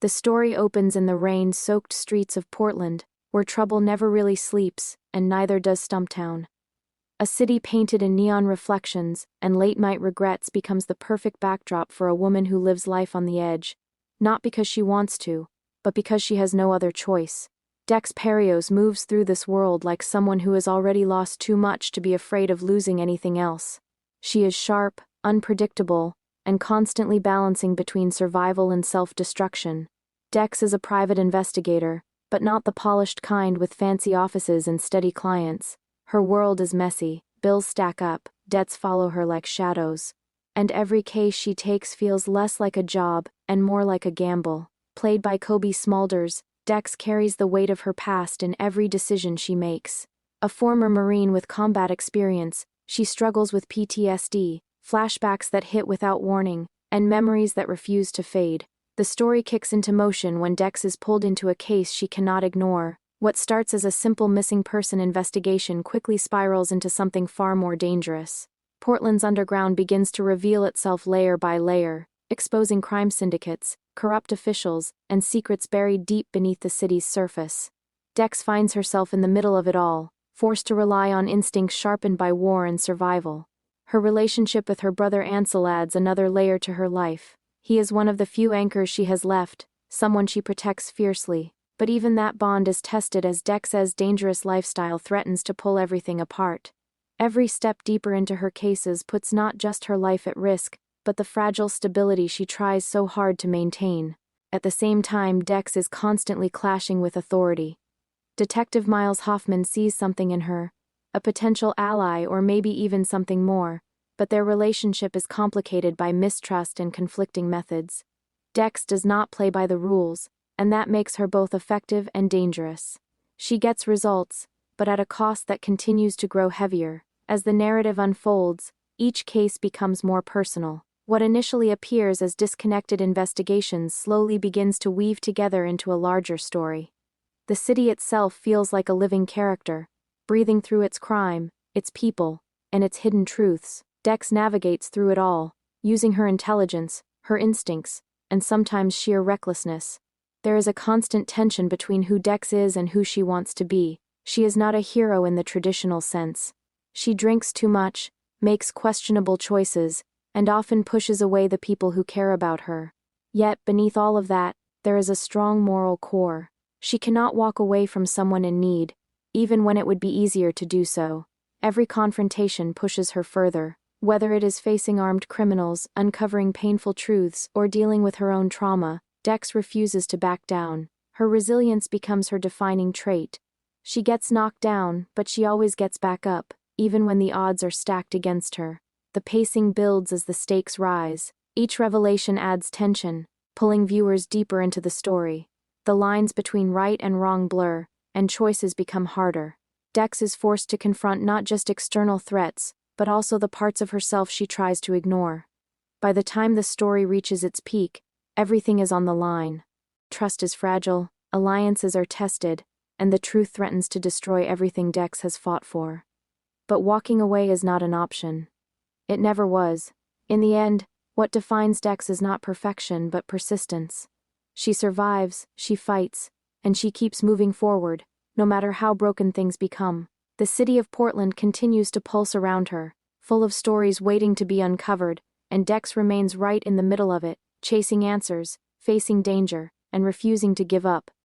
The story opens in the rain-soaked streets of Portland, where trouble never really sleeps, and neither does Stumptown. A city painted in neon reflections and late-night regrets becomes the perfect backdrop for a woman who lives life on the edge, not because she wants to, but because she has no other choice. Dex Perios moves through this world like someone who has already lost too much to be afraid of losing anything else. She is sharp, unpredictable, and constantly balancing between survival and self-destruction. Dex is a private investigator, but not the polished kind with fancy offices and steady clients. Her world is messy, bills stack up, debts follow her like shadows. And every case she takes feels less like a job and more like a gamble. Played by Kobe Smulders, Dex carries the weight of her past in every decision she makes. A former Marine with combat experience, she struggles with PTSD, flashbacks that hit without warning, and memories that refuse to fade. The story kicks into motion when Dex is pulled into a case she cannot ignore. What starts as a simple missing person investigation quickly spirals into something far more dangerous. Portland's underground begins to reveal itself layer by layer, exposing crime syndicates, corrupt officials, and secrets buried deep beneath the city's surface. Dex finds herself in the middle of it all, forced to rely on instincts sharpened by war and survival. Her relationship with her brother Ansel adds another layer to her life. He is one of the few anchors she has left, someone she protects fiercely, but even that bond is tested as Dex's dangerous lifestyle threatens to pull everything apart. Every step deeper into her cases puts not just her life at risk, but the fragile stability she tries so hard to maintain. At the same time, Dex is constantly clashing with authority. Detective Miles Hoffman sees something in her, a potential ally or maybe even something more, but their relationship is complicated by mistrust and conflicting methods. Dex does not play by the rules, and that makes her both effective and dangerous. She gets results, but at a cost that continues to grow heavier. As the narrative unfolds, each case becomes more personal. What initially appears as disconnected investigations slowly begins to weave together into a larger story. The city itself feels like a living character, breathing through its crime, its people, and its hidden truths. Dex navigates through it all, using her intelligence, her instincts, and sometimes sheer recklessness. There is a constant tension between who Dex is and who she wants to be. She is not a hero in the traditional sense. She drinks too much, makes questionable choices, and often pushes away the people who care about her. Yet, beneath all of that, there is a strong moral core. She cannot walk away from someone in need, even when it would be easier to do so. Every confrontation pushes her further. Whether it is facing armed criminals, uncovering painful truths, or dealing with her own trauma, Dex refuses to back down. Her resilience becomes her defining trait. She gets knocked down, but she always gets back up, even when the odds are stacked against her. The pacing builds as the stakes rise. Each revelation adds tension, pulling viewers deeper into the story. The lines between right and wrong blur, and choices become harder. Dex is forced to confront not just external threats, but also the parts of herself she tries to ignore. By the time the story reaches its peak, everything is on the line. Trust is fragile, alliances are tested, and the truth threatens to destroy everything Dex has fought for. But walking away is not an option. It never was. In the end, what defines Dex is not perfection but persistence. She survives, she fights, and she keeps moving forward, no matter how broken things become. The city of Portland continues to pulse around her, full of stories waiting to be uncovered, and Dex remains right in the middle of it, chasing answers, facing danger, and refusing to give up.